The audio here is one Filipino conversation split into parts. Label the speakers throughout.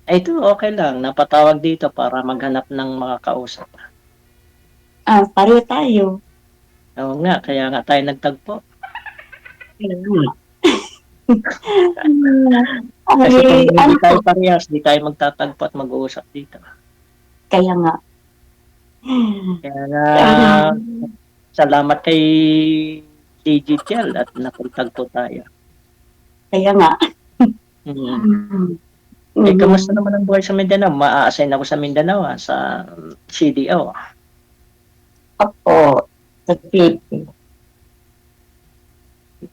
Speaker 1: Ito okay lang, napatawag dito para maghanap ng makakausap.
Speaker 2: Pareho tayo.
Speaker 1: Oo nga, kaya nga tayo nagtagpo.
Speaker 2: Kaya nga. Ay,
Speaker 1: Kasi kung hindi
Speaker 2: ano po,
Speaker 1: tayo parehas, di tayo magtatagpo at mag-uusap dito.
Speaker 2: kaya nga.
Speaker 1: Kaya nga,
Speaker 2: Ah,
Speaker 1: salamat kay Digital at napagtagpo tayo.
Speaker 2: kaya nga.
Speaker 1: Mm. Kamusta
Speaker 2: Mhm.
Speaker 1: naman ang buhay sa Mindanao? Maa-assign ako sa Mindanao, sa CDO.
Speaker 2: Opo, sa Philippines.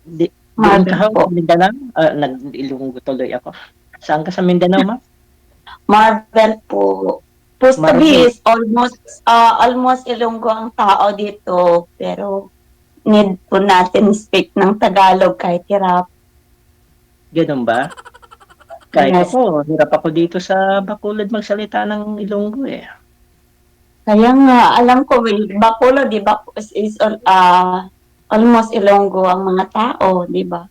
Speaker 1: Doon ka
Speaker 2: Mother
Speaker 1: sa
Speaker 2: po.
Speaker 1: Mindanao? Nag-Ilonggo tuloy ako. Saan ka sa Mindanao, ma?
Speaker 2: Marvel po.
Speaker 1: Marvel.
Speaker 2: Pustabi is almost Ilonggo ang tao dito. Pero need po natin speak ng Tagalog kahit hirap.
Speaker 1: Ganun ba? Kahit
Speaker 2: Yes.
Speaker 1: ako, hirap ako dito sa Bacolod magsalita ng Ilonggo eh.
Speaker 2: Kaya nga, alam ko, Bacolod, di ba, almost Ilonggo ang mga tao, di ba?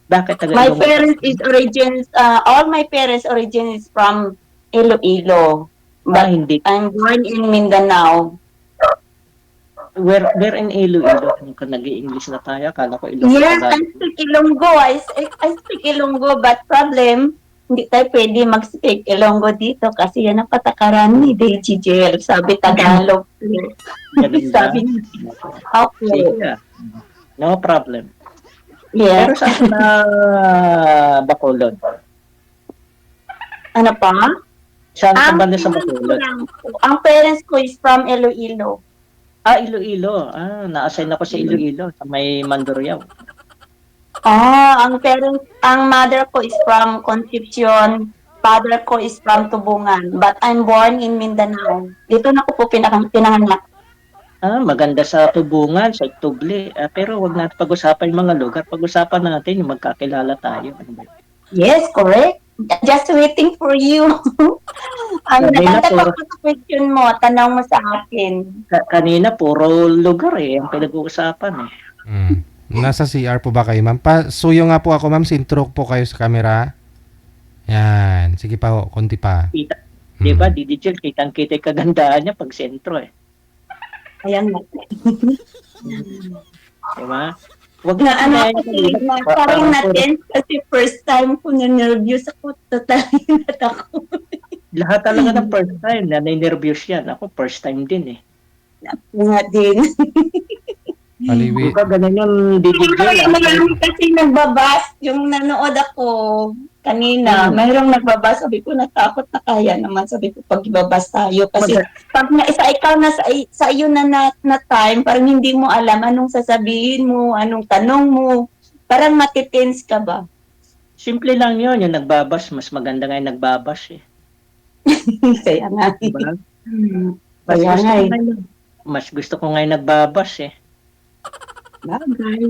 Speaker 1: Bakit taga
Speaker 2: My
Speaker 1: Ilonggo ka?
Speaker 2: parents is all my parents origin is from Iloilo, but
Speaker 1: Hindi.
Speaker 2: I'm born in Mindanao.
Speaker 1: Where in Iloilo? Kung nag-i-English na tayo, akala ko Ilonggo
Speaker 2: Yes, I
Speaker 1: Tagalog.
Speaker 2: speak Ilonggo. I speak Ilonggo, but problem, hindi tayo pwede mag-speak Ilonggo dito kasi yan ang patakaran ni DGJL. Sabi Tagalog.
Speaker 1: Ganun ba?
Speaker 2: Sabi,
Speaker 1: Sige
Speaker 2: okay.
Speaker 1: ah. No problem. Pero
Speaker 2: Yes.
Speaker 1: saan ka na Bacolod?
Speaker 2: Ano pa?
Speaker 1: Saan ka
Speaker 2: Ang
Speaker 1: banda sa
Speaker 2: parents ko
Speaker 1: Bacolod?
Speaker 2: lang po, ang parents ko is from Iloilo.
Speaker 1: Iloilo. Na-assign ako sa Iloilo, sa may Mandurriao.
Speaker 2: Ang mother ko is from Concepcion, father ko is from Tubungan, but I'm born in Mindanao. Dito na ko po pinanganak.
Speaker 1: Maganda sa Tubungan, sa Tubli. Pero wag natin pag-usapan yung mga lugar. Pag-usapan natin yung magkakilala tayo. Ano ba?
Speaker 2: Yes, correct. Just waiting for you. Ang
Speaker 1: Kanina
Speaker 2: naganda ko
Speaker 1: puro,
Speaker 2: sa question mo, tanong mo sa akin.
Speaker 1: kanina puro lugar ang pinag-uusapan eh.
Speaker 3: Mm. Nasa CR po ba kayo, ma'am? Suyo nga po ako, ma'am. Sintrok po kayo sa camera. Yan. Sige pa ho, konti pa.
Speaker 1: Kita, di ba, Digital, kitang-kita yung kagandahan niya pag sentro eh.
Speaker 2: Ayan nga.
Speaker 1: Di ba? Wag
Speaker 2: Na
Speaker 1: natin
Speaker 2: ano
Speaker 1: na
Speaker 2: kasi,
Speaker 1: yun.
Speaker 2: parang
Speaker 1: Parang
Speaker 2: na-tense kasi first time ko na-nervous ako. Totally natakot.
Speaker 1: lahat talaga ng first time na nervous yan. Ako, first time din eh.
Speaker 2: Nga din.
Speaker 3: Paliwi.
Speaker 1: Ikaw, ganun yung Digital.
Speaker 2: Marami kasi nagbabas. Yung nanood ako kanina, mayroong nagbabas. Sabi ko, natakot na kaya naman. Sabi ko, pag ibabas tayo. Kasi pag ikaw na sa iyo na time, parang hindi mo alam anong sasabihin mo, anong tanong mo. Parang matitense ka ba?
Speaker 1: Simple lang yun. Yung nagbabas, mas maganda nga yung nagbabas eh.
Speaker 2: Kaya nga.
Speaker 1: Diba? Mas
Speaker 2: Kaya
Speaker 1: gusto
Speaker 2: nga
Speaker 1: ko
Speaker 2: eh.
Speaker 1: ngayon. Mas gusto ko ngayon nagbabas eh.
Speaker 2: Bagay.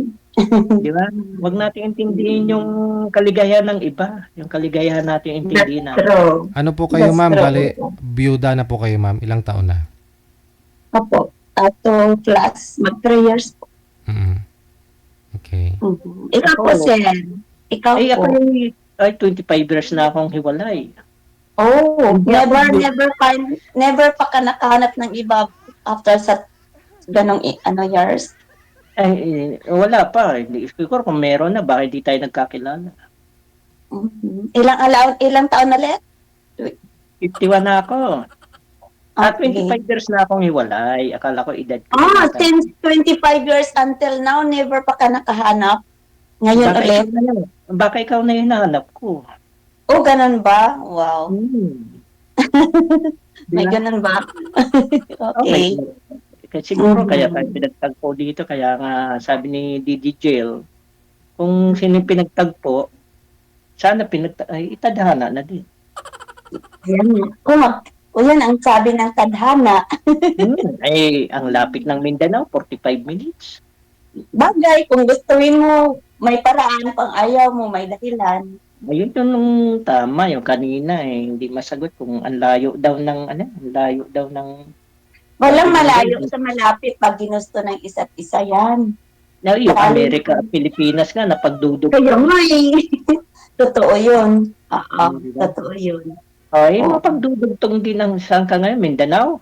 Speaker 1: Di ba? Huwag natin intindihin yung kaligayahan ng iba. Yung kaligayahan natin intindihin
Speaker 2: That's
Speaker 1: natin.
Speaker 2: true.
Speaker 3: Ano po kayo,
Speaker 2: That's
Speaker 3: ma'am?
Speaker 2: true.
Speaker 3: Bali, byuda na po kayo, ma'am. Ilang taon na?
Speaker 2: Opo. Ato class, mag 3 years po.
Speaker 3: Mm. Okay.
Speaker 2: Ikaw po,
Speaker 1: Ako,
Speaker 2: sir. Ikaw
Speaker 1: ay, ako
Speaker 2: po.
Speaker 1: ay 25 years na akong hiwalay.
Speaker 2: Oh,
Speaker 1: Hindi ako
Speaker 2: never pa ka nakahanap ng iba after sa ganong years.
Speaker 1: Wala pa. Hindi siguro kung meron na, baka hindi tayo nagkakilala.
Speaker 2: Ilang taon na ulit?
Speaker 1: 51 na ako.
Speaker 2: Okay.
Speaker 1: 25 years na akong hiwalay. Akala ko edad ko.
Speaker 2: Since 25 years until now, never pa ka nakahanap? Ngayon ulit?
Speaker 1: Baka ikaw na yung hinahanap ko.
Speaker 2: Oh, ganun ba? Wow. May ganun ba? Okay.
Speaker 1: Kasi siguro kaya tayo pinagtagpo dito. Kaya nga sabi ni DJ Jail, kung sino yung pinagtagpo, sana itadhana na din.
Speaker 2: Yan. Yan ang sabi ng tadhana.
Speaker 1: Ang lapit ng Mindanao, 45 minutes.
Speaker 2: Bagay, kung gustuin mo, may paraan. Pang ayaw mo, may dahilan.
Speaker 1: Ayun yung tama, yung kanina hindi masagot kung ang layo daw ng
Speaker 2: Walang malayo sa malapit pag ginusto ng isa't isa yan.
Speaker 1: yung Amerika at Pilipinas nga napagdudugtong.
Speaker 2: Kaya nga eh. Totoo yun. Oo,
Speaker 1: Diba?
Speaker 2: totoo yun.
Speaker 1: Ay,
Speaker 2: Oo.
Speaker 1: mapagdudugtong din ng saan ka ngayon, Mindanao.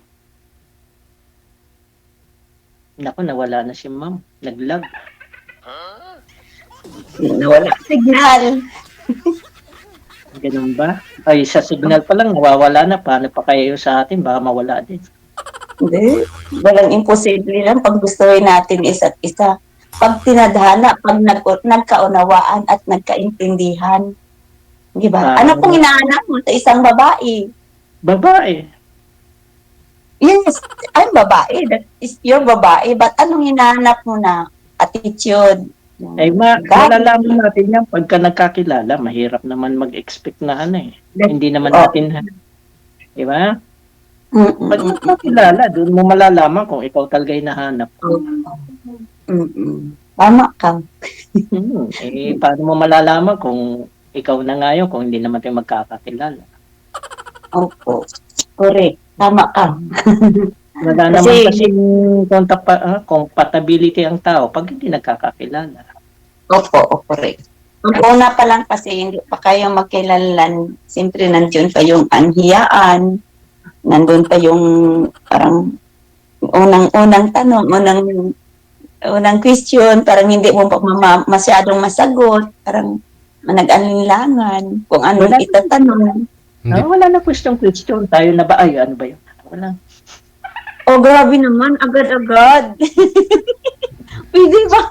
Speaker 1: Naku, nawala na si ma'am. Naglag.
Speaker 2: Nawala signal.
Speaker 1: Ganun ba? Ay, sa signal pa lang, nawawala na. Paano pa kayo sa atin? Baka mawala din.
Speaker 2: Hindi. Walang imposible lang pag gustuhin natin isa't isa. Pag tinadhana, pag nagkaunawaan at nagkaintindihan. Di ba? Ano
Speaker 1: Parang
Speaker 2: pong hinahanap mo sa isang babae?
Speaker 1: babae.
Speaker 2: Yes, I'm babae. That is your babae. But anong hinahanap mo na attitude?
Speaker 1: Ay,
Speaker 2: Gabi.
Speaker 1: malalaman natin yan pagka nagkakilala. Mahirap naman mag-expect na ano eh. Hindi naman
Speaker 2: Oh.
Speaker 1: natin, di ba?
Speaker 2: Mm-mm.
Speaker 1: Pag nagkakilala, doon mo malalaman kung ikaw talaga hinahanap.
Speaker 2: Mm-mm. Tama ka.
Speaker 1: Eh, paano mo malalaman kung ikaw na nga yun, kung hindi naman tayo magkakakilala?
Speaker 2: Opo. Correct. Tama ka.
Speaker 1: Wala naman kasi compatibility ang tao pag hindi nagkakakilala.
Speaker 2: Opo, correct. Ang una pa lang kasi hindi pa kayo magkilalan, siyempre nandiyon pa yung anhiyaan, nandun pa yung parang unang tanong, unang question, parang hindi mo pa masyadong masagot, parang nag-alinlangan kung anong
Speaker 1: Wala.
Speaker 2: itatanong.
Speaker 3: Hindi.
Speaker 1: Wala na question. Tayo na ba? Ay, ano ba yun? Wala.
Speaker 2: Oh, grabe naman, agad-agad. Pwede ba?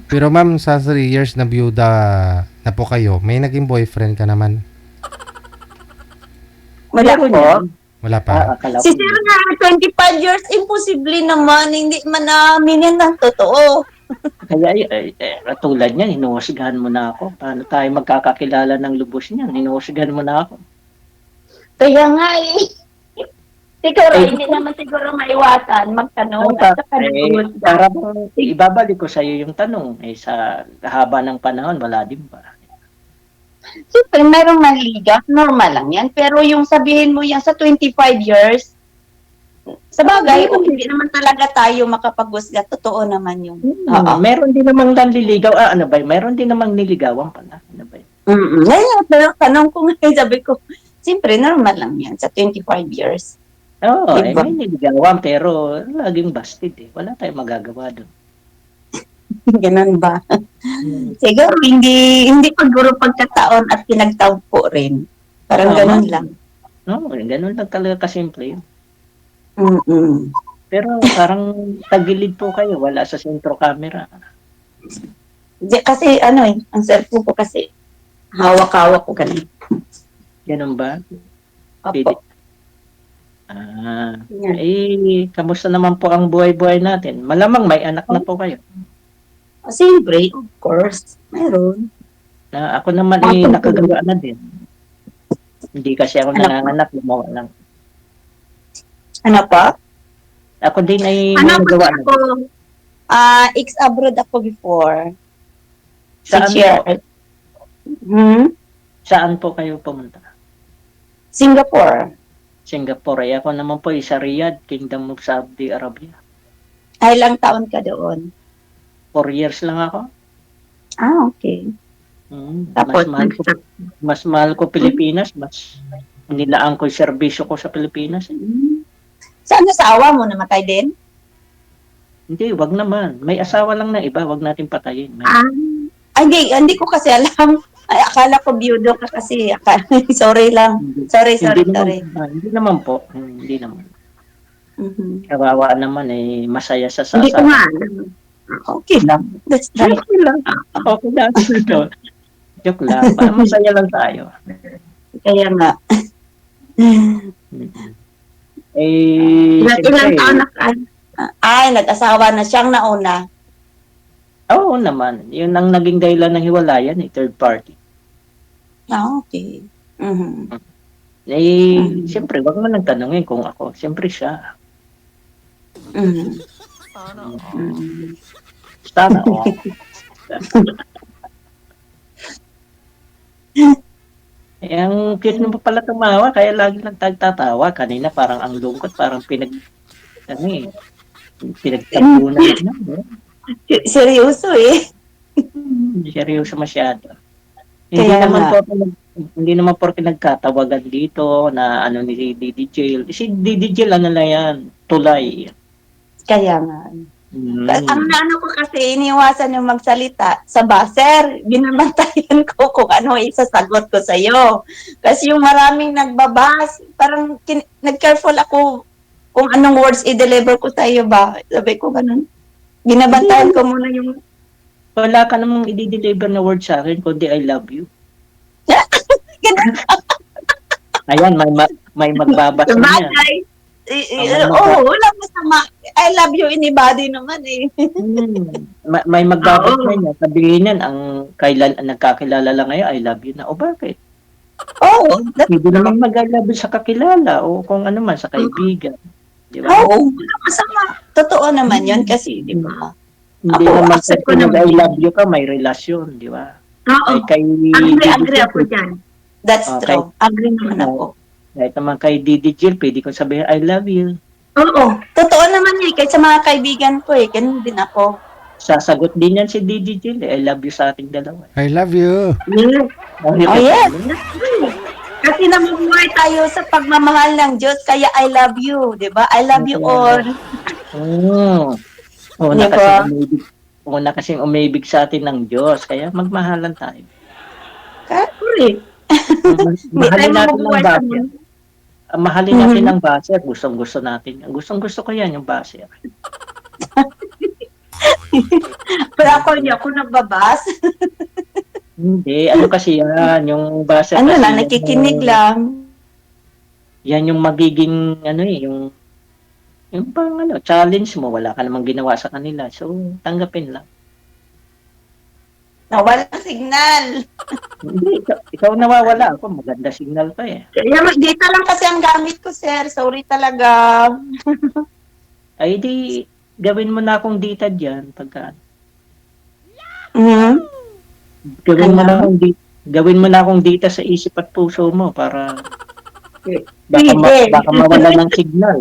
Speaker 3: Pero ma'am, sa 3 years na byuda na po kayo, may naging boyfriend ka naman?
Speaker 2: Wala
Speaker 1: Meron
Speaker 2: po.
Speaker 1: yan.
Speaker 3: Wala pa?
Speaker 1: Akala
Speaker 2: Si
Speaker 1: ko
Speaker 2: Sir nga, 25 years, imposible naman, hindi man namin yan ng totoo.
Speaker 1: Kaya tulad niyan, hinuhusgahan mo na ako. Paano tayo magkakakilala ng lubos niyan? Hinuhusgahan mo na ako.
Speaker 2: Kaya nga eh. Siguro,
Speaker 1: Eh,
Speaker 2: hindi naman siguro maiwasan magtanong
Speaker 1: Ano
Speaker 2: at
Speaker 1: pa?
Speaker 2: saka
Speaker 1: Para bang ibabalik ko sa iyo yung tanong. Sa haba ng panahon, wala din ba?
Speaker 2: Siyempre, merong manligaw, normal lang yan. Pero yung sabihin mo yan sa 25 years, sa bagay, hindi naman talaga tayo makapag-usga. Totoo naman yun. Oo.
Speaker 1: Meron din namang nanliligaw. Ano ba? Meron din namang niligawan pala. Ano ba?
Speaker 2: Ngayon, tanong ko ngayon, sabi ko, siyempre, normal lang yan sa 25 years.
Speaker 1: Oo,
Speaker 2: Diba?
Speaker 1: may niligawan pero laging busted eh. Wala tayong magagawa doon.
Speaker 2: Ganun ba? Siguro, hindi paguro pagkataon at pinagtawpo rin. Parang ganun lang.
Speaker 1: No, ganun lang talaga kasimple yun.
Speaker 2: Mm-mm.
Speaker 1: Pero parang tagilid po kayo, wala sa sentro camera.
Speaker 2: Kasi ang cellphone ko kasi hawak-hawak ko ganun.
Speaker 1: Ganun ba?
Speaker 2: Opo. Yan.
Speaker 1: Kamusta naman po ang buhay-buhay natin? Malamang may anak na po kayo.
Speaker 2: Siyempre, of course, meron.
Speaker 1: Ako naman nakagawa na din. Hindi kasi ako nanganganak, gumawa lang.
Speaker 2: Ano pa?
Speaker 1: Ako din ay
Speaker 2: Ano
Speaker 1: may
Speaker 2: pa
Speaker 1: nagawa na.
Speaker 2: ako? Ex-abroad ako before.
Speaker 1: Saan
Speaker 2: Year.
Speaker 1: Saan po kayo pumunta?
Speaker 2: Singapore.
Speaker 1: Singapore. Ako naman po sa Riyadh, Kingdom of Saudi Arabia.
Speaker 2: Ay, ilang taon ka doon?
Speaker 1: 4 years lang ako.
Speaker 2: Okay.
Speaker 1: Mas
Speaker 2: Tapos,
Speaker 1: mahal ko Pilipinas, mas nilaan ko yung serbisyo ko sa Pilipinas.
Speaker 2: Saan asawa mo? Namatay din?
Speaker 1: Hindi, wag naman. May asawa lang na iba, wag natin patayin.
Speaker 2: Hindi ko kasi alam. Ay, akala ko biyudo ka kasi. Sorry lang. Sorry.
Speaker 1: Hindi naman po. Hindi naman. Kawawa naman masaya sa sasa.
Speaker 2: Hindi ko nga alam. Okay lang. That's right.
Speaker 1: Okay lang. Okay lang. Joke lang. Masaya lang tayo.
Speaker 2: Kaya nga. Ilang taon na ka? Nag-asawa na siyang nauna.
Speaker 1: Oo naman. Yun ang naging dahilan ng hiwalayan, third party.
Speaker 2: Okay.
Speaker 1: Siyempre, wag mo nang tanungin kung ako. Siyempre siya. Sana, ang cute mo pala tumawa, kaya lagi lang tagtatawa. Kanina parang ang lungkot, parang pinagtabunan na.
Speaker 2: Seryoso eh.
Speaker 1: Seryoso masyado. Hindi
Speaker 2: Kaya
Speaker 1: naman
Speaker 2: nga.
Speaker 1: po ako hindi naman porke nagkatawagan dito na ano ni Didi Jail. Si Didi Jail ano lang yan, tulay.
Speaker 2: Kaya nga. Ang
Speaker 1: Hmm.
Speaker 2: nano ko kasi iniwasan yung magsalita sa buzzer. Binabantayan ko kung ano isasagot ko sa'yo. Kasi yung maraming nagbabas, parang nag-careful ako kung anong words i-deliver ko sa'yo ba. Sabi ko ganun. Binabantayan ko muna yung
Speaker 1: Wala ka namang i-deliver na word sa akin kundi I love you.
Speaker 2: ganun.
Speaker 1: Ayan, may magbabasa niya.
Speaker 2: Bagay. Wala masama. I love you anybody naman eh.
Speaker 1: May magbabasa
Speaker 2: Oo.
Speaker 1: niya. Sabihin niyan, ang nagkakilala lang ngayon, I love you na. O bakit?
Speaker 2: Oo.
Speaker 1: Pwede naman mag-I love you sa kakilala o kung ano man, sa kaibigan. Di ba?
Speaker 2: Oo. Wala masama. Totoo naman yun kasi, di ba?
Speaker 1: Hindi
Speaker 2: Ako,
Speaker 1: naman
Speaker 2: accept ko
Speaker 1: kung
Speaker 2: naman.
Speaker 1: I love you ka, may relasyon, di ba?
Speaker 2: Oo.
Speaker 1: Kay
Speaker 2: Agree ako dyan. That's
Speaker 1: Okay.
Speaker 2: true. Agree naman ako.
Speaker 1: Kahit naman kay Didi Jill, pwede kong sabihin, I love you.
Speaker 2: Oo. Totoo naman eh. Kahit sa mga kaibigan ko eh. Ganun din ako.
Speaker 1: Sasagot din yan si Didi Jill. I love you sa ating dalawa.
Speaker 3: I love you.
Speaker 2: Yes.
Speaker 1: Oh,
Speaker 2: Oh, yes. Kasi namubuhay tayo sa pagmamahal ng Diyos. Kaya I love you. Di ba? I love you all.
Speaker 1: Una
Speaker 2: Di
Speaker 1: kasi
Speaker 2: ba?
Speaker 1: una kasi umibig sa atin ng Diyos. Kaya magmahalan tayo.
Speaker 2: Correct. Hindi tayo
Speaker 1: Mahalin natin ng
Speaker 2: mamubuhay sa
Speaker 1: baser.
Speaker 2: mundo.
Speaker 1: Mahalin natin ng baser. Gustong-gusto natin. Gustong-gusto ko yan, yung baser.
Speaker 2: Pero ako hindi ako nagbabas.
Speaker 1: Hindi. Ano kasi yan? Yung baser
Speaker 2: Ano
Speaker 1: kasi.
Speaker 2: lang, nakikinig lang.
Speaker 1: Yan yung magiging, ano eh, yung pang ano, challenge mo. Wala ka namang ginawa sa kanila. So, tanggapin lang.
Speaker 2: Nawala ang signal.
Speaker 1: Hindi, ikaw nawawala. Ako, maganda signal pa eh.
Speaker 2: Kaya data lang kasi ang gamit ko, sir. Sorry talaga.
Speaker 1: Ay, di, gawin mo na akong data dyan. Pagka,
Speaker 2: Mhm.
Speaker 1: gawin mo na akong data sa isip at puso mo para
Speaker 2: Pwede.
Speaker 1: baka mawala ng signal.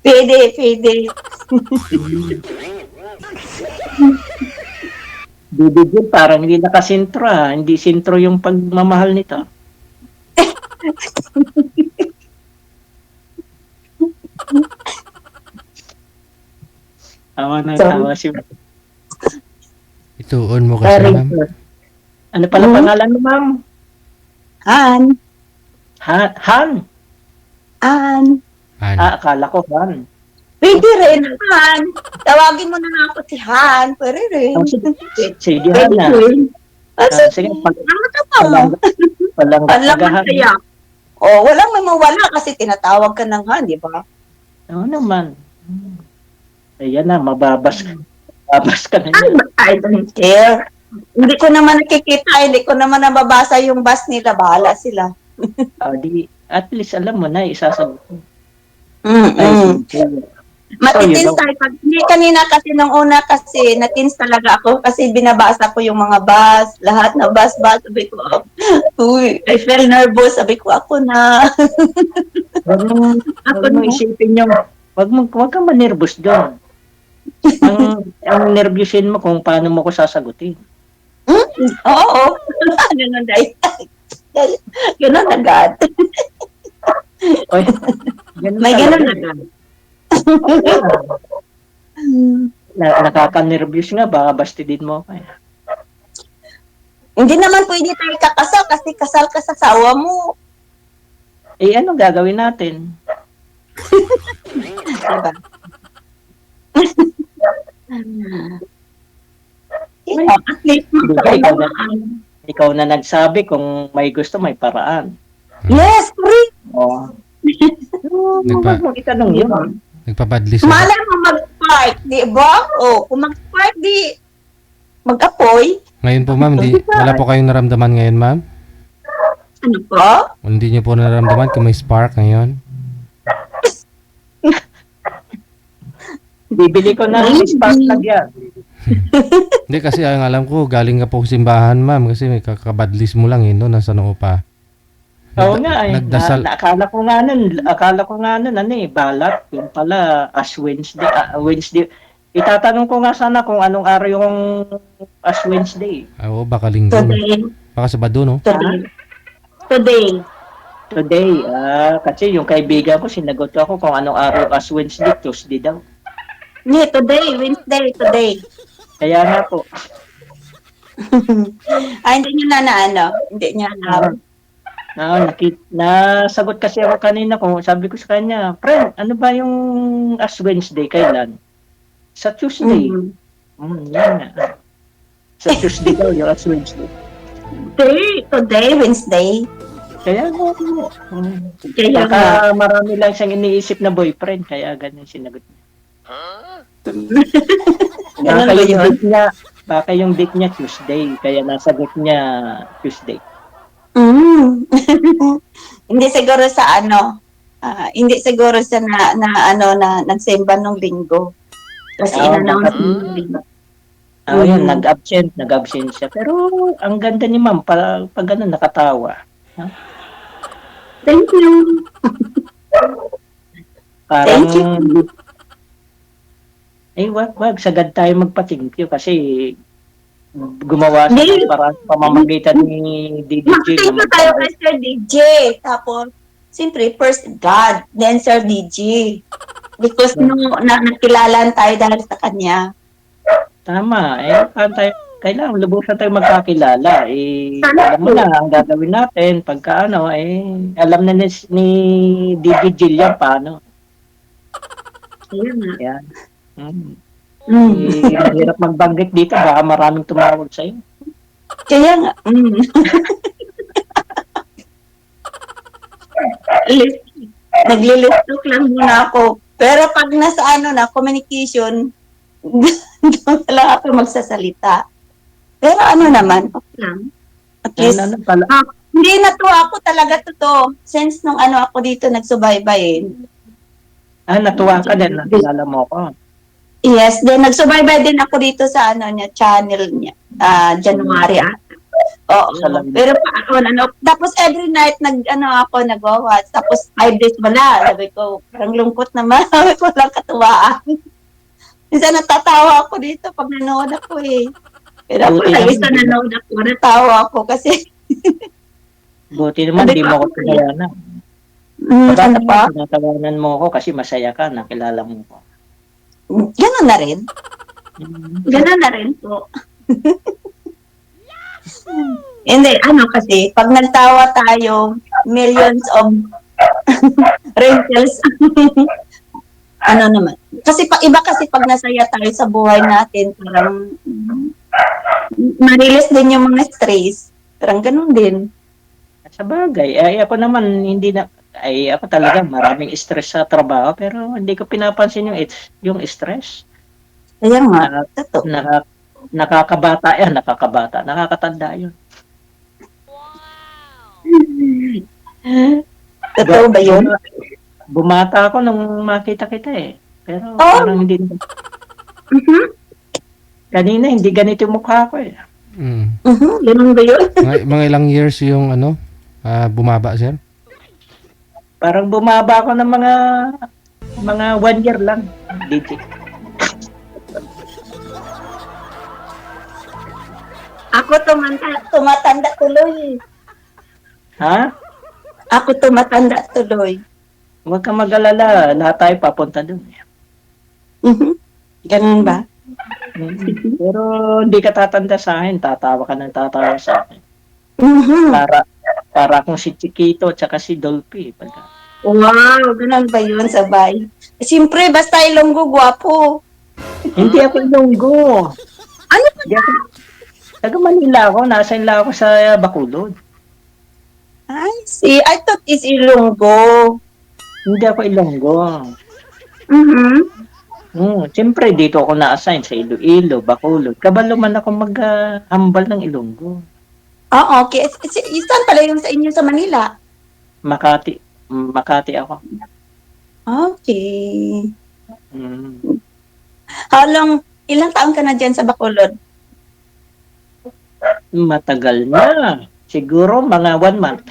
Speaker 2: Pwede.
Speaker 1: Bibigyan, parang hindi nakasintro ah. Hindi sintro yung pagmamahal nito. Tawa na
Speaker 2: Sorry.
Speaker 1: tawa si
Speaker 3: Ituon mo kasi, ma'am.
Speaker 1: Ano pala pangalan mo, ma'am?
Speaker 2: Han.
Speaker 1: Han?
Speaker 3: Ano?
Speaker 1: Akala ko Han.
Speaker 2: Pwede rin, Han. Tawagin mo na nga ako si Han. Pwede rin.
Speaker 1: Oh, sige, Han
Speaker 2: Pwede
Speaker 1: na.
Speaker 2: rin.
Speaker 1: Sige,
Speaker 2: Ano ka ba?
Speaker 1: palang
Speaker 2: Palang masaya. O, walang may mawala kasi tinatawag ka ng Han, di ba?
Speaker 1: Oo naman. Ayan na, mababas ka na
Speaker 2: Ay,
Speaker 1: yan.
Speaker 2: I don't care. Hindi ko naman nakikita, hindi ko naman nababasa yung bus nila. Bahala sila.
Speaker 1: At least alam mo na, isasagot mo.
Speaker 2: Mm-mm.
Speaker 1: Ay,
Speaker 2: Matitins tayo. Hindi kanina kasi nung una kasi natins talaga ako kasi binabasa ko yung mga bus, lahat na bus. Sabi ko, uy, I feel nervous. Sabi ko, ako na.
Speaker 1: Huwag mo isipin yung, huwag kang manervous doon. ang nervyusin mo kung paano mo ko sasagutin.
Speaker 2: Oo. Ganun dahil. Ganun agad.
Speaker 1: Oy, ganun
Speaker 2: May
Speaker 1: talaga.
Speaker 2: ganun agad.
Speaker 1: Nakaka-nervous nga, baka bastidin mo ako eh.
Speaker 2: Hindi naman pwede tayo kakasal kasi kasal ka sa asawa mo.
Speaker 1: Eh, ano gagawin natin?
Speaker 2: Diba? At least
Speaker 1: Ikaw na nagsabi kung may gusto, may paraan.
Speaker 2: yes, correct.
Speaker 1: Oh.
Speaker 3: Nagpa-
Speaker 1: Huwag mo itanong yun.
Speaker 3: Nagpabadlis ako.
Speaker 2: Malay mo mag-park, di ba? O, kung mag-park, di mag-apoy.
Speaker 3: Ngayon po, ma'am, wala po kayong naramdaman ngayon, ma'am?
Speaker 2: Ano po?
Speaker 3: Hindi niyo po naramdaman kung may spark ngayon?
Speaker 1: Bibili ko na ng spark plug yan.
Speaker 3: Hindi, kasi ang alam ko, galing ka po simbahan, ma'am, kasi may kakabadlis mo lang, no, nasa noo pa.
Speaker 1: Oo nga eh.
Speaker 3: Nagdasal.
Speaker 1: Akala ko nga nun, ano eh, balat. Yung pala, as Wednesday. Wednesday. Itatanong ko nga sana kung anong araw yung as Wednesday.
Speaker 3: Oo, baka linggo.
Speaker 2: Today.
Speaker 3: Baka Sabado, no?
Speaker 2: Today. Today.
Speaker 1: Today, kasi yung kaibigan ko, sinagot ako kung anong araw as Wednesday, Tuesday daw.
Speaker 2: Hindi, today. Wednesday, today.
Speaker 1: Kaya nga po,
Speaker 2: Hindi nyo na ano. Hindi nyo alam.
Speaker 1: nasagot kasi ako kanina kung sabi ko sa kanya, friend, ano ba yung as Wednesday, kailan? Sa Tuesday. Yan nga. Sa Tuesday daw yung as Wednesday.
Speaker 2: Today, Wednesday.
Speaker 1: Kaya nga,
Speaker 2: Kaya nga.
Speaker 1: baka marami lang siyang iniisip na boyfriend, kaya ganun sinagot niya.
Speaker 2: Ganun ba yun?
Speaker 1: Baka yung date niya Tuesday, kaya nasagot niya Tuesday.
Speaker 2: Hindi siguro sa ano. Hindi siguro sa na nagsemba nung linggo. Kasi in-announce nung linggo.
Speaker 1: Yun, nag-absent siya. Pero ang ganda ni ma'am, pag ganun, nakatawa.
Speaker 2: Thank you.
Speaker 1: Parang,
Speaker 2: Thank you.
Speaker 1: wag, sagad tayo magpa-thank you kasi gumawa siya
Speaker 2: Hindi.
Speaker 1: ng parang pamamagitan ni DDJ.
Speaker 2: Thank you tayo kay Sir DJ. Tapos, siyempre, first God, then Sir DJ. Because nagkilalan tayo dahil sa kanya.
Speaker 1: Tama, paano tayo, kailangan lubusan tayo magkakilala. Alam mo na, ang gagawin natin, pagka alam na ni DDJ yan paano.
Speaker 2: Ayun nga.
Speaker 1: Yan. Mahirap magbanggit dito, baka maraming tumawag sa'yo.
Speaker 2: Kaya nga. Naglilistok lang muna ako. Pero pag nasa communication, doon lang ako magsasalita. Pero naman, okay lang. At least, hindi natuwa ako talaga totoo. Since nung ako dito nagsubaybay
Speaker 1: natuwa ka din, nakilala mo ko.
Speaker 2: Yes, then nagsubaybay din ako dito sa channel niya. January ata. Oo. Pero tapos every night ako nagwa-watch. Tapos 5 days wala. Sabi ko, parang lungkot naman. Sabi ko, walang katuwaan. Minsan natatawa ako dito pag nanood ako Pero ako isa nanood ako, natawa ako kasi
Speaker 1: buti naman, di mo ko kinayanan.
Speaker 2: ano pa?
Speaker 1: Tinatawanan mo ako kasi masaya ka, nakilala mo ko.
Speaker 2: Ganun na rin. Ganun na rin po. Hindi, kasi, pag nagtawa tayo, millions of wrinkles. Naman. Kasi iba kasi pag nasaya tayo sa buhay natin, parang marilis din yung mga stress. Parang ganun din.
Speaker 1: Sa bagay, ako naman, ako talaga maraming stress sa trabaho, pero hindi ko pinapansin yung stress.
Speaker 2: Kaya nga, totoo.
Speaker 1: Nakakatanda yun.
Speaker 2: Totoo ba yun?
Speaker 1: Bumata ako nung makita kita pero parang hindi. Kanina, hindi ganito yung mukha ko
Speaker 2: Ganun ba yun?
Speaker 3: Mga ilang years yung bumaba, sir?
Speaker 1: Parang bumaba ako ng mga 1 year lang, DJ.
Speaker 2: Ako tumatanda tuloy.
Speaker 1: Ha?
Speaker 2: Ako tumatanda tuloy.
Speaker 1: Huwag kang mag-alala, lahat tayo papunta dun.
Speaker 2: Ganun ba?
Speaker 1: Pero hindi ka tatanda sa akin, tatawa ka ng tatawa sa akin. Para akong si Chiquito at saka si Dolphy.
Speaker 2: Wow, ganun ba yun, sabay? Siyempre, basta Ilonggo, gwapo.
Speaker 1: Hindi ako Ilonggo.
Speaker 2: Ano ba?
Speaker 1: Taga Manila ako, nasa lang ako sa Bacolod.
Speaker 2: I see. I thought it's Ilonggo.
Speaker 1: Hindi ako Ilonggo. Siyempre, dito ako na-assign sa Iloilo, Bacolod. Kabalo man ako mag-hambal ng Ilonggo.
Speaker 2: Okay. Saan pala yung sa inyo sa Manila?
Speaker 1: Makati ako.
Speaker 2: Okay. Ilang taon ka na dyan sa Bacolod?
Speaker 1: Matagal na. Siguro mga 1 month.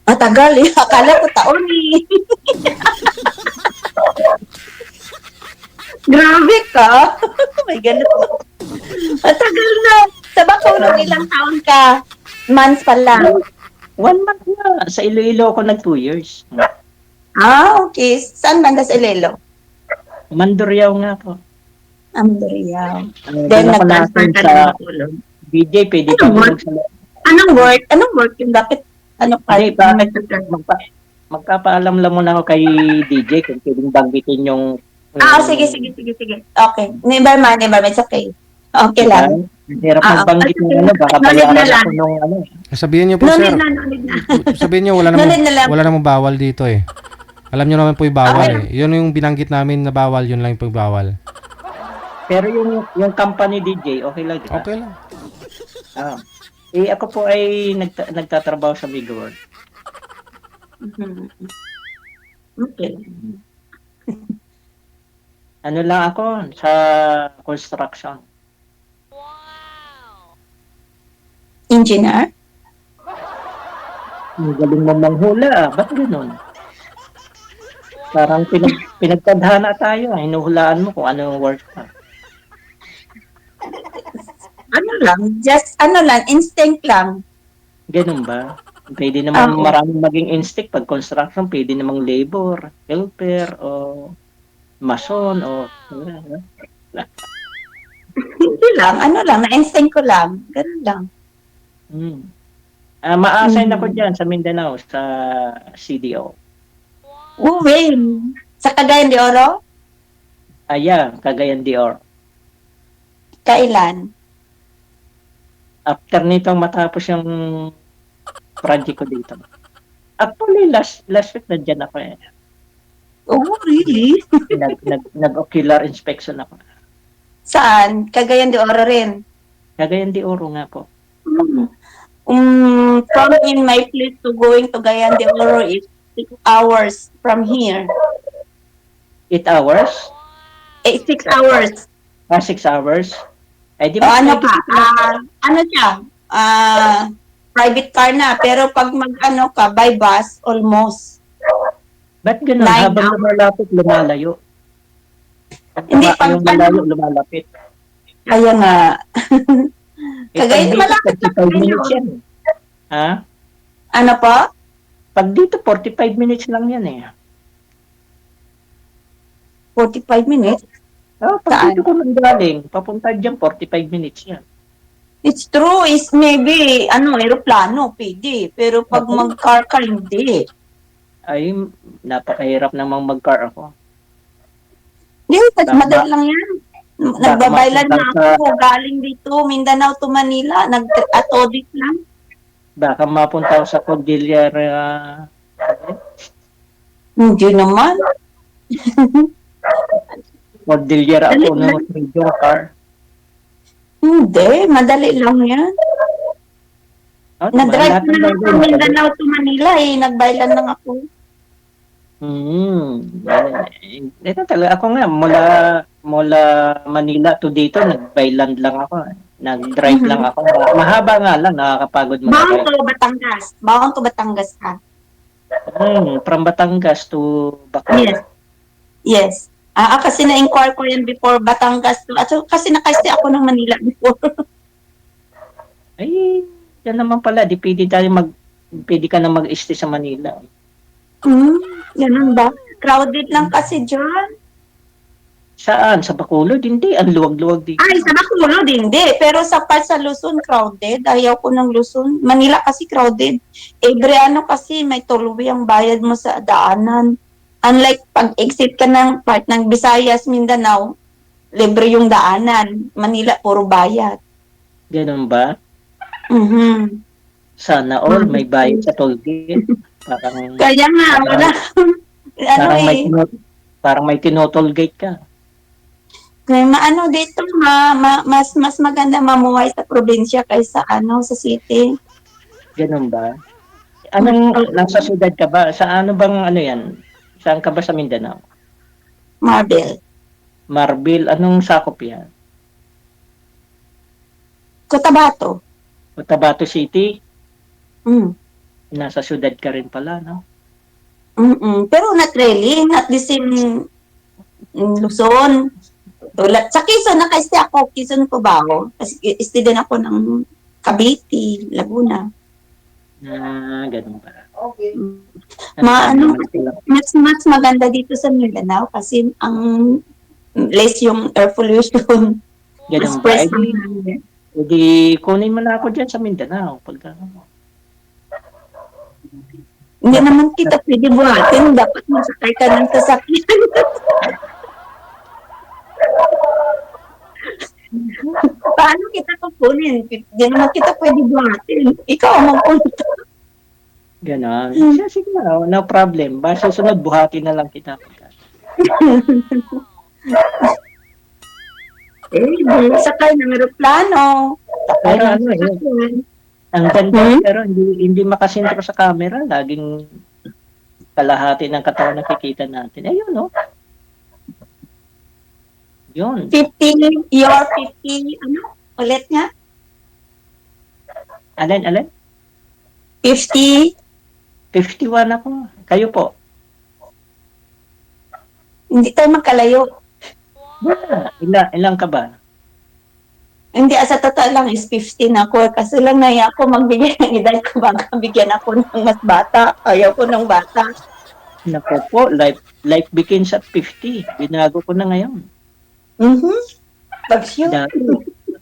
Speaker 2: Matagal Akala ko taon Grabe ka. May ganito. Matagal na. Sa Bacolod, ilang taon ka? Months pa lang.
Speaker 1: 1 month na. Sa Iloilo ako nag 2 years.
Speaker 2: Okay. Saan banda sa Iloilo?
Speaker 1: Mandurriao nga ako.
Speaker 2: Amdoriao.
Speaker 1: Doon
Speaker 2: Then,
Speaker 1: ako
Speaker 2: nag-transfer
Speaker 1: natin
Speaker 2: ka
Speaker 1: sa
Speaker 2: na Bacolod.
Speaker 1: BJ, pwede ka
Speaker 2: Anong work?
Speaker 1: sa
Speaker 2: Anong work yung dapat, ano pa?
Speaker 1: Hindi, bakit magpapaalam lang muna ako kay DJ kung pwedeng banggitin yung
Speaker 2: Sige. Okay. Never mind. It's okay. Okay lang.
Speaker 1: Hirap
Speaker 2: Ah,
Speaker 1: magbanggit ng
Speaker 2: okay.
Speaker 1: ano, baka
Speaker 2: No need na
Speaker 1: bayaran
Speaker 2: lang.
Speaker 1: ako nung ano.
Speaker 3: Sabihin niyo po,
Speaker 2: No
Speaker 3: sir.
Speaker 2: need na.
Speaker 3: Sabihin niyo,
Speaker 2: No need na lang.
Speaker 3: wala namang bawal dito eh. Alam niyo naman po yung bawal eh. Yun yung binanggit namin na bawal, yun lang yung pagbawal.
Speaker 1: Pero yung company DJ, okay lang, di ba?
Speaker 3: Okay lang.
Speaker 1: Ako po ay nagtatrabaho sa Big World.
Speaker 2: Mhm. Okay.
Speaker 1: Ano lang ako sa construction.
Speaker 2: Engineer?
Speaker 1: Ang galing mo manghula, ba't ganun? Parang pinagtadhana tayo, hinuhulaan mo kung ano yung work ka.
Speaker 2: Ano lang, instinct lang.
Speaker 1: Ganun ba? Pwede naman
Speaker 2: Oo.
Speaker 1: maraming maging instinct pag construction, pwede namang labor, helper, o mason, o
Speaker 2: Hindi lang, na-instinct ko lang. Ganun lang.
Speaker 1: Ma-assign ako dyan sa Mindanao, sa CDO.
Speaker 2: Sa Cagayan de Oro?
Speaker 1: Cagayan de Oro.
Speaker 2: Kailan?
Speaker 1: After nitong matapos yung project ko dito. Actually, last week nandyan ako eh.
Speaker 2: Oh, really?
Speaker 1: Nag-ocular inspection ako.
Speaker 2: Saan? Cagayan de Oro rin.
Speaker 1: Cagayan de Oro nga po.
Speaker 2: From in my place to going to Cagayan de Oro is 6 hours from here.
Speaker 1: 8 hours?
Speaker 2: 6 hours.
Speaker 1: 6 hours? Ay, di
Speaker 2: O
Speaker 1: ba?
Speaker 2: ano ka? Ano siya? Private car na. Pero pag mag-ano ka, by bus, almost.
Speaker 1: Ba't ganun?
Speaker 2: 9
Speaker 1: Habang
Speaker 2: hours.
Speaker 1: lumalapit, lumalayo.
Speaker 2: Hindi,
Speaker 1: Yung malayo, lumalapit.
Speaker 2: Kaya nga.
Speaker 1: Kagaya
Speaker 2: Kagaya, malapit na
Speaker 1: 45 minutes yan. Ha?
Speaker 2: Ano po?
Speaker 1: Pag dito, 45 minutes lang yan eh.
Speaker 2: 45 minutes?
Speaker 1: Pag
Speaker 2: Saan?
Speaker 1: dito ko nanggaling, papunta dyan, 45 minutes yan.
Speaker 2: It's true. Is maybe, aeroplano, pwede. Pero pag mag-car ka, hindi.
Speaker 1: Ay, napakahirap namang mag-car ako.
Speaker 2: Hindi,
Speaker 1: Tama.
Speaker 2: madali lang yan. Nagbabaylan na ako. Galing dito, Mindanao to Manila. Nag-atodit lang.
Speaker 1: Baka mapunta ako sa Cordillera.
Speaker 2: Hindi naman.
Speaker 1: Cordillera ako ng radio car.
Speaker 2: Hindi, madali lang yan. Na-drive na lang ako Mindanao to Manila eh. Nagbaylan lang ako.
Speaker 1: Ito talaga ako nga mula Manila to dito nag-byland lang ako. Nag-drive lang ako. Mahaba nga lang, nakakapagod
Speaker 2: Baon
Speaker 1: mag-drive.
Speaker 2: to Batangas. Baon to Batangas ka.
Speaker 1: From Batangas to Bacolod.
Speaker 2: Yes. Kasi na-inquire ko yan before Batangas to. At so, kasi nakastay ako ng Manila before.
Speaker 1: Ay, yan naman pala. Pwede ka na mag-stay sa Manila.
Speaker 2: Ganun ba? Crowded lang kasi dyan.
Speaker 1: Saan? Sa Bacolod? Hindi. Ang luwag-luwag dito.
Speaker 2: Ay, sa Bacolod hindi. Pero sa Luzon, crowded. Ayaw ko ng Luzon. Manila kasi crowded. Every kasi may tulubi ang bayad mo sa daanan. Unlike pag-exit ka ng part ng Visayas, Mindanao, libre yung daanan. Manila, puro bayad.
Speaker 1: Ganun ba? Sana all may bayad sa toll gate.
Speaker 2: Kaya nga, wala.
Speaker 1: Parang may tinotol gate ka.
Speaker 2: Kaya dito, mas maganda mamuhay sa probinsya kaysa sa city.
Speaker 1: Ganun ba? Nasa syudad ka ba? Sa bang yan? Saan ka ba sa Mindanao? Marbil, anong sakop yan?
Speaker 2: Cotabato.
Speaker 1: Cotabato City?
Speaker 2: Mm.
Speaker 1: Nasa syudad ka rin pala, no?
Speaker 2: Pero not really. Not the same Luzon. Sa Quezon, naka-stay ako. Quezon Cubao. Kasi student ako ng Cavite, Laguna.
Speaker 1: Ganun ba?
Speaker 2: Mm. Ano, mas maganda dito sa Mindanao kasi ang less yung air pollution.
Speaker 1: Ganun ba?
Speaker 2: Express
Speaker 1: Edi kunin mo na ako dyan sa Mindanao. Pagka,
Speaker 2: Hindi naman kita pwede buhatin. Dapat masakay ka ng sasakyan. Paano kita kukunin? Hindi naman kita pwede buhatin. Ikaw ang magpunta.
Speaker 1: Ganon. Sige na, no problem. Basta susunod, buhati na lang kita.
Speaker 2: Sakay ng aeroplano. Sakay
Speaker 1: Pero
Speaker 2: ng
Speaker 1: ano
Speaker 2: sasakyan.
Speaker 1: ang ganda, pero hindi makasintro sa camera. Laging kalahati ng katawan nakikita natin. Ayun, no? Yun.
Speaker 2: 50, your 50, ano? Ulit nga?
Speaker 1: Alin?
Speaker 2: 50.
Speaker 1: 51 ako. Kayo po.
Speaker 2: Hindi tayo magkalayo.
Speaker 1: Ilang ka ba?
Speaker 2: Hindi, sa totoo lang is 50 na ako. Kasi lang naya ako magbigay ng edad ko. Baka bigyan ako ng mas bata. Ayaw ko ng bata.
Speaker 1: Naku po, life begins at 50. Binago ko na ngayon.
Speaker 2: Pag-sure.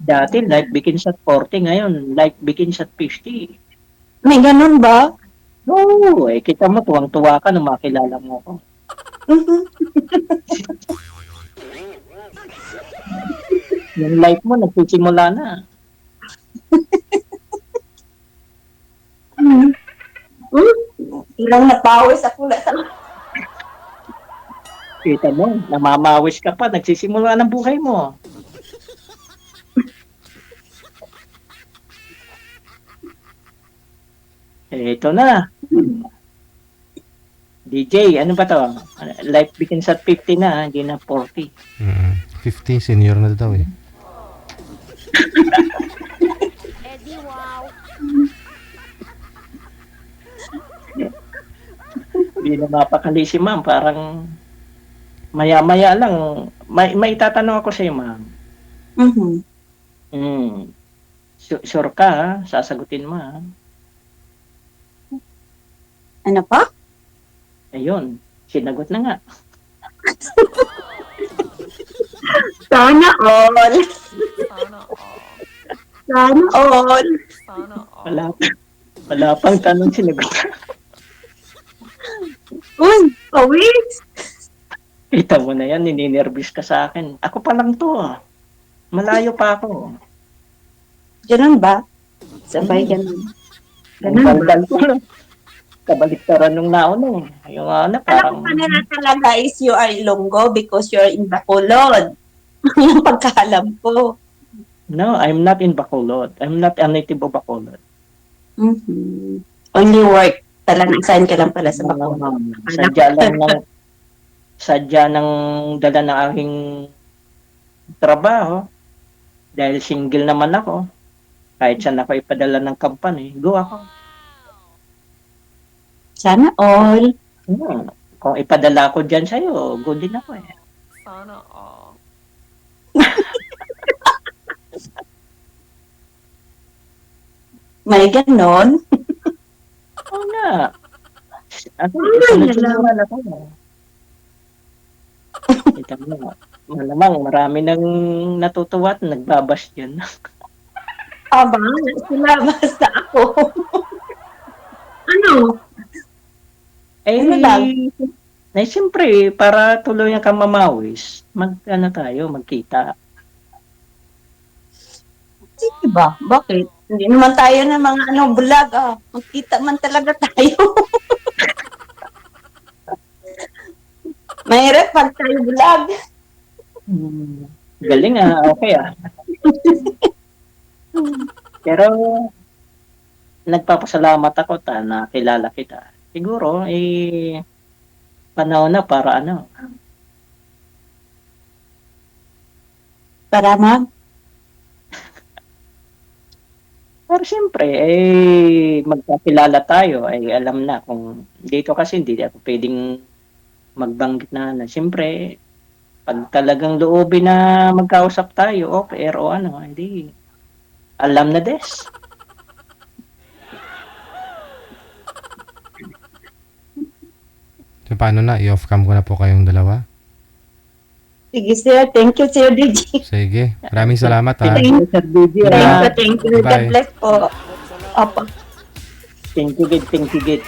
Speaker 1: Dati, life begins at 40. Ngayon, life begins at 50.
Speaker 2: May ganun ba?
Speaker 1: Oo, kita mo, tuwang-tuwa ka nung makilala mo ako. Yung life mo, nagsisimula na.
Speaker 2: Ilang napawis ako sa
Speaker 1: Kita mo, namamawis ka pa, nagsisimula ng buhay mo. Ito na. DJ, ano ba to? Life begins at 50 na, hindi na 40.
Speaker 3: 50, senior na daw eh.
Speaker 4: Eddie, wow.
Speaker 1: Hindi na mapakali si ma'am, parang maya-maya lang. May itatanong ako sa iyo, ma'am. Sure ka, ha? Sasagutin mo, ha?
Speaker 2: Ano pa?
Speaker 1: Ayun, sinagot na nga.
Speaker 2: Sana all.
Speaker 4: Sana all.
Speaker 2: Sana all.
Speaker 4: Sana all.
Speaker 1: Wala pang tanong sinagot.
Speaker 2: Uy, pawis.
Speaker 1: Kita mo na yan, nininervous ka sa akin. Ako pa lang to, ah. Malayo pa ako.
Speaker 2: Ganun ba? Sabay ganun. Ganun ba?
Speaker 1: Daldal ko lang. Kabaliktaran nung nauna eh. Yung
Speaker 2: Alam
Speaker 1: parang...
Speaker 2: ko na talaga is you are Ilonggo because you're in Bacolod. Yung pagkaalam ko.
Speaker 1: No, I'm not in Bacolod. I'm not a native of Bacolod.
Speaker 2: Only work. Talagang sign ka lang pala sa Bacolod.
Speaker 1: Sadya ng dala ng aking trabaho. Dahil single naman ako. Kahit saan ako ipadala ng company, go ako.
Speaker 2: Sana all.
Speaker 1: Kung ipadala ko dyan sa'yo, good din ako eh.
Speaker 4: Sana all.
Speaker 2: May ganon.
Speaker 1: Oo nga. Ako,
Speaker 2: Ay,
Speaker 1: sunod-sunod ako. Kita mo, malamang marami nang natutuwa at nagbabas dyan.
Speaker 2: Aba, sila basta ako. Ano? Ano lang?
Speaker 1: Siyempre, para tuluyan kang mamawis, magkita.
Speaker 2: Sige ba? Bakit? Hindi naman tayo ng mga vlog, Magkita man talaga tayo. Mahirap pag tayo vlog.
Speaker 1: Galing okay Pero, nagpapasalamat ako na kilala kita. Siguro, panahon na para
Speaker 2: Para
Speaker 1: Pero siyempre, magkakilala tayo, alam na kung dito kasi hindi ako pwedeng magbanggit na. Siyempre, pag talagang loobin na magkausap tayo, off-air o hindi, alam na des.
Speaker 3: Paano na? I-off cam ko na po kayong dalawa.
Speaker 2: Sige, sir. Thank you, Sir DJ.
Speaker 3: Sige. Maraming salamat ha.
Speaker 1: Thank you, Sir DJ.
Speaker 2: Thank you. God
Speaker 3: Bye.
Speaker 2: bless po. Opo.
Speaker 1: Thank you, Gid.